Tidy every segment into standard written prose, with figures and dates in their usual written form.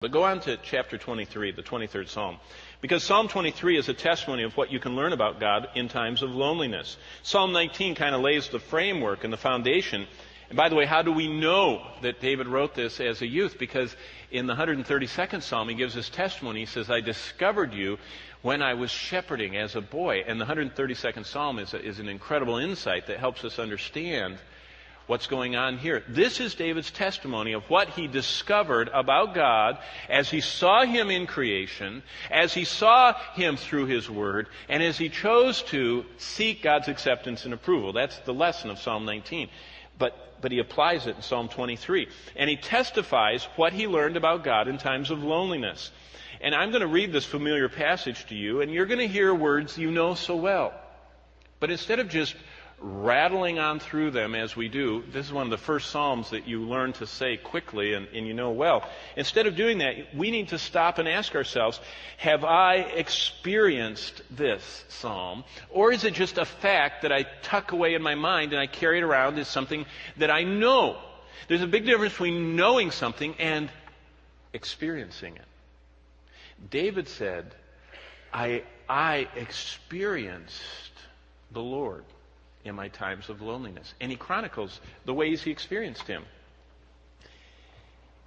But go on to chapter 23, the 23rd Psalm. Because Psalm 23 is a testimony of what you can learn about God in times of loneliness. Psalm 19 kind of lays the framework and the foundation. And by the way, how do we know that David wrote this as a youth? Because in the 132nd Psalm, he gives his testimony. He says, I discovered you when I was shepherding as a boy. And the 132nd Psalm is an incredible insight that helps us understand what's going on here. This is David's testimony of what he discovered about God as he saw him in creation, as he saw him through his word, and as he chose to seek God's acceptance and approval. That's the lesson of Psalm 19. But he applies it in Psalm 23. And he testifies what he learned about God in times of loneliness. And I'm going to read this familiar passage to you, and you're going to hear words you know so well. But instead of just rattling on through them as we do, this is one of the first Psalms that you learn to say quickly and you know well. Instead of doing that, we need to stop and ask ourselves, have I experienced this Psalm? Or is it just a fact that I tuck away in my mind and I carry it around as something that I know? There's a big difference between knowing something and experiencing it. David said, I experienced the Lord in my times of loneliness. And he chronicles the ways he experienced him.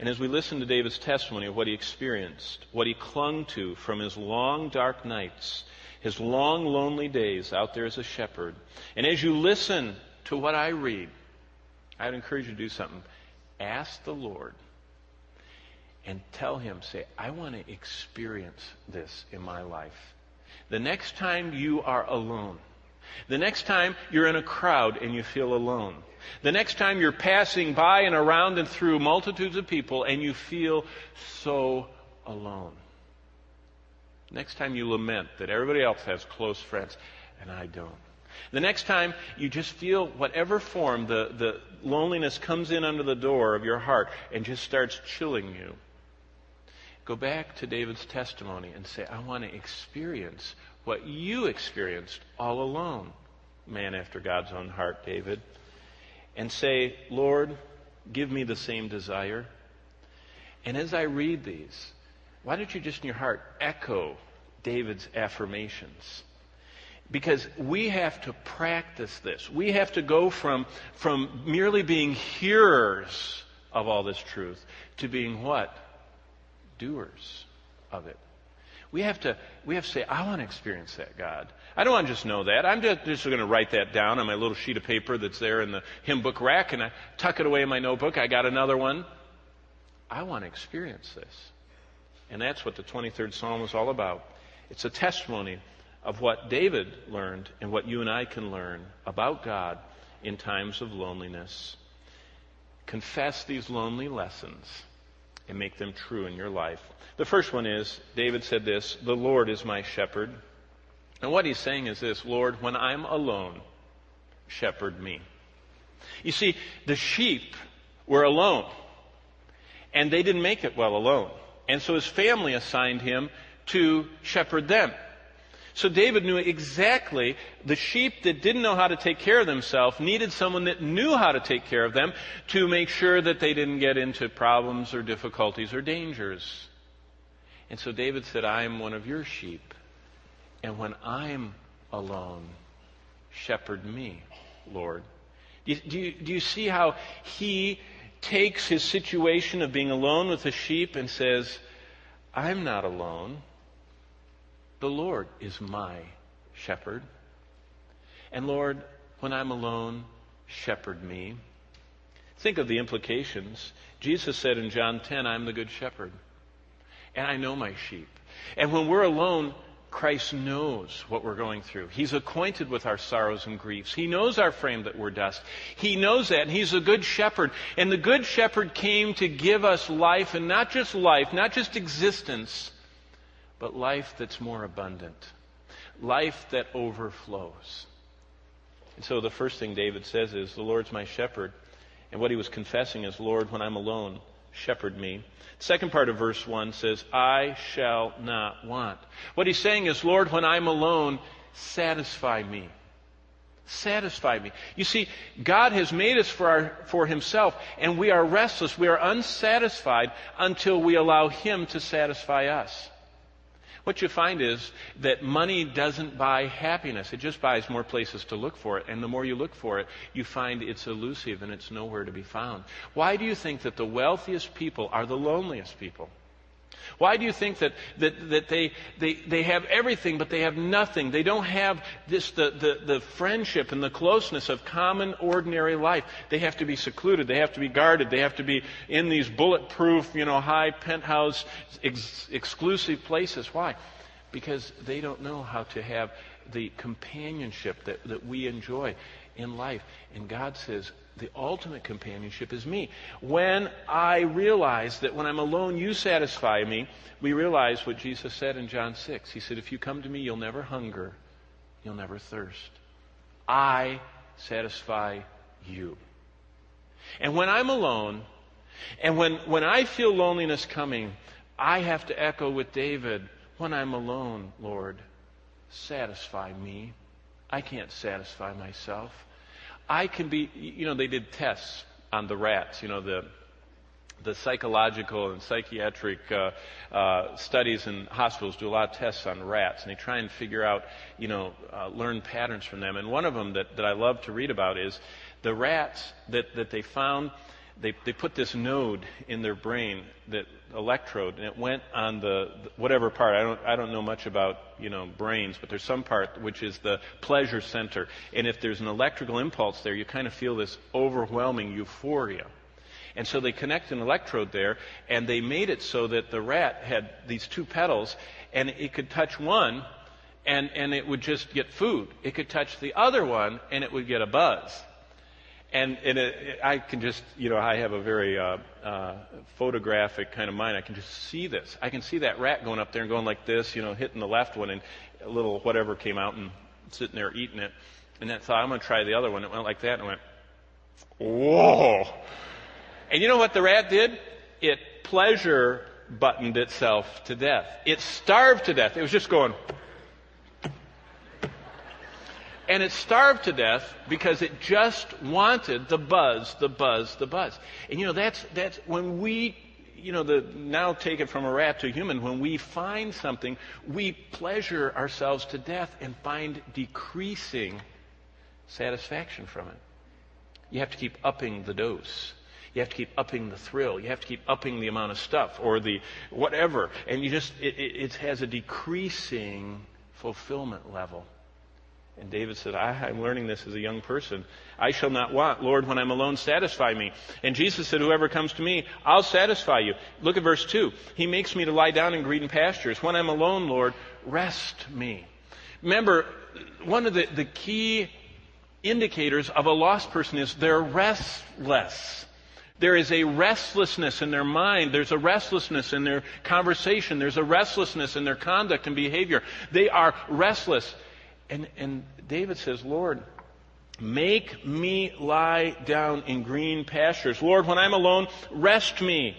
And as we listen to David's testimony of what he experienced, what he clung to from his long dark nights, his long lonely days out there as a shepherd, and as you listen to what I read, I would encourage you to do something. Ask the Lord and tell him, say, I want to experience this in my life. The next time you are alone, the next time you're in a crowd and you feel alone, the next time you're passing by and around and through multitudes of people and you feel so alone, next time you lament that everybody else has close friends and I don't, the next time you just feel whatever form the loneliness comes in under the door of your heart and just starts chilling you, go back to David's testimony and say, I want to experience what you experienced all alone, man after God's own heart, David. And say, Lord, give me the same desire. And as I read these, why don't you just in your heart echo David's affirmations? Because we have to practice this. We have to go from merely being hearers of all this truth to being what? Doers of it. We have to say, I want to experience that, God. I don't want to just know that. I'm just going to write that down on my little sheet of paper that's there in the hymn book rack, and I tuck it away in my notebook. I got another one. I want to experience this. And that's what the 23rd Psalm is all about. It's a testimony of what David learned and what you and I can learn about God in times of loneliness. Confess these lonely lessons and make them true in your life. The first one is, David said this, the Lord is my shepherd. And what he's saying is this, Lord, when I'm alone, shepherd me. You see, the sheep were alone, and they didn't make it well alone. And so his family assigned him to shepherd them. So David knew exactly the sheep that didn't know how to take care of themselves needed someone that knew how to take care of them to make sure that they didn't get into problems or difficulties or dangers. And so David said, I am one of your sheep. And when I'm alone, shepherd me, Lord. Do you see how he takes his situation of being alone with the sheep and says, I'm not alone. The Lord is my shepherd. And Lord, when I'm alone, shepherd me. Think of the implications. Jesus said in John 10, I'm the good shepherd. And I know my sheep. And when we're alone, Christ knows what we're going through. He's acquainted with our sorrows and griefs. He knows our frame that we're dust. He knows that, and he's a good shepherd. And the good shepherd came to give us life, and not just life, not just existence, but life that's more abundant, life that overflows. And so the first thing David says is, the Lord's my shepherd. And what he was confessing is, Lord, when I'm alone, shepherd me. The second part of verse 1 says, I shall not want. What he's saying is, Lord, when I'm alone, satisfy me. Satisfy me. You see, God has made us for Himself, and we are restless, we are unsatisfied until we allow Him to satisfy us. What you find is that money doesn't buy happiness. It just buys more places to look for it. And the more you look for it, you find it's elusive and it's nowhere to be found. Why do you think that the wealthiest people are the loneliest people? Why do you think that they have everything but they have nothing? They don't have the friendship and the closeness of common, ordinary life. They have to be secluded. They have to be guarded. They have to be in these bulletproof, high penthouse, exclusive places. Why? Because they don't know how to have the companionship that we enjoy in life. And God says, the ultimate companionship is me. When I realize that when I'm alone, you satisfy me, we realize what Jesus said in John 6. He said, if you come to me, you'll never hunger, you'll never thirst. I satisfy you. And when I'm alone, and when I feel loneliness coming, I have to echo with David, when I'm alone, Lord, satisfy me. I can't satisfy myself. I can be, they did tests on the rats, the psychological and psychiatric studies in hospitals do a lot of tests on rats, and they try and figure out, learn patterns from them. And one of them that I love to read about is the rats that they found. They put this node in their brain, that electrode, and it went on the whatever part. I don't know much about brains, but there's some part which is the pleasure center. And if there's an electrical impulse there, you kind of feel this overwhelming euphoria. And so they connect an electrode there, and they made it so that the rat had these two pedals, and it could touch one, and it would just get food. It could touch the other one, and it would get a buzz. And I can just, I have a very photographic kind of mind. I can just see this. I can see that rat going up there and going like this, hitting the left one, and a little whatever came out and sitting there eating it. And then thought, I'm going to try the other one. It went like that, and it went, whoa. And you know what the rat did? It pleasure buttoned itself to death. It starved to death. It was just going. And it starved to death because it just wanted the buzz, the buzz, the buzz. And that's when we, now take it from a rat to a human, when we find something, we pleasure ourselves to death and find decreasing satisfaction from it. You have to keep upping the dose. You have to keep upping the thrill. You have to keep upping the amount of stuff or the whatever. And it has a decreasing fulfillment level. And David said, I'm learning this as a young person. I shall not want. Lord, when I'm alone, satisfy me. And Jesus said, whoever comes to me, I'll satisfy you. Look at verse 2. He makes me to lie down in green pastures. When I'm alone, Lord, rest me. Remember, one of the key indicators of a lost person is they're restless. There is a restlessness in their mind. There's a restlessness in their conversation. There's a restlessness in their conduct and behavior. They are restless. And David says, Lord, make me lie down in green pastures. Lord, when I'm alone, rest me.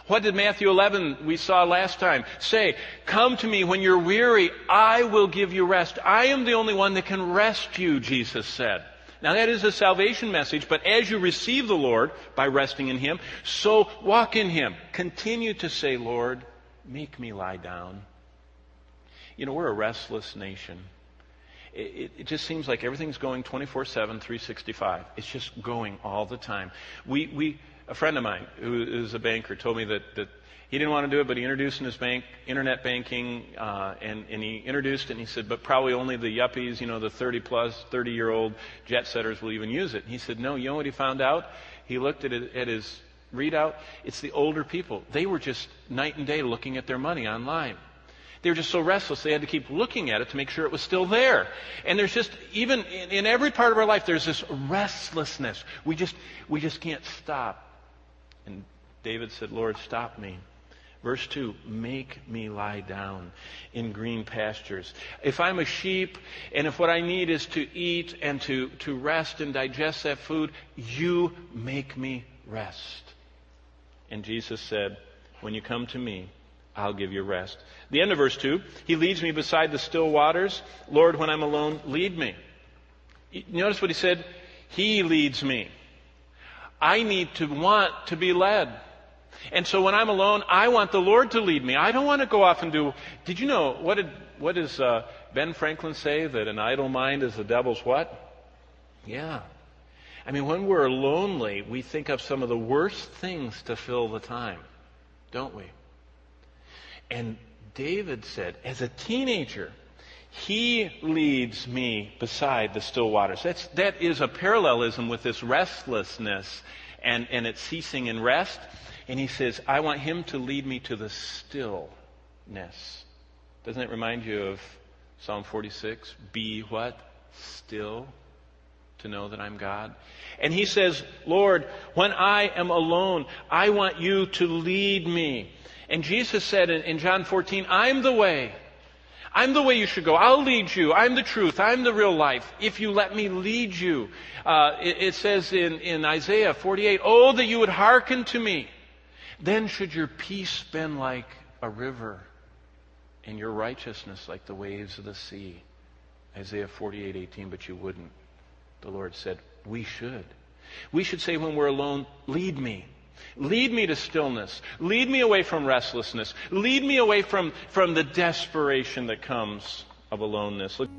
What did Matthew 11, we saw last time, say? Come to me when you're weary, I will give you rest. I am the only one that can rest you, Jesus said. Now that is a salvation message, but as you receive the Lord by resting in Him, so walk in Him. Continue to say, Lord, make me lie down. We're a restless nation. It just seems like everything's going 24/7, 365. It's just going all the time. A friend of mine who is a banker told me that he didn't want to do it, but he introduced in his bank internet banking, and he introduced it, and he said, but probably only the yuppies, the 30-year-old jet setters will even use it. And he said, no, you know what he found out? He looked at his readout. It's the older people. They were just night and day looking at their money online. They were just so restless, they had to keep looking at it to make sure it was still there. And there's just, even in every part of our life, there's this restlessness. We just can't stop. And David said, Lord, stop me. Verse 2, make me lie down in green pastures. If I'm a sheep, and if what I need is to eat and to rest and digest that food, you make me rest. And Jesus said, when you come to me, I'll give you rest. The end of verse 2, He leads me beside the still waters. Lord, when I'm alone, lead me. You notice what he said? He leads me. I need to want to be led. And so when I'm alone, I want the Lord to lead me. I don't want to go off and do... Did you know, what does Ben Franklin say? That an idle mind is the devil's what? Yeah. I mean, when we're lonely, we think of some of the worst things to fill the time, don't we? And David said, as a teenager, he leads me beside the still waters. That is a parallelism with this restlessness and its ceasing in rest. And he says, I want him to lead me to the stillness. Doesn't it remind you of Psalm 46? Be what? Still, to know that I'm God. And he says, Lord, when I am alone, I want you to lead me. And Jesus said in John 14, I'm the way. I'm the way you should go. I'll lead you. I'm the truth. I'm the real life. If you let me lead you. It says in Isaiah 48, oh, that you would hearken to me. Then should your peace been like a river, and your righteousness like the waves of the sea. Isaiah 48:18, but you wouldn't. The Lord said, we should. We should say when we're alone, lead me. Lead me to stillness. Lead me away from restlessness. Lead me away from the desperation that comes of aloneness. Look.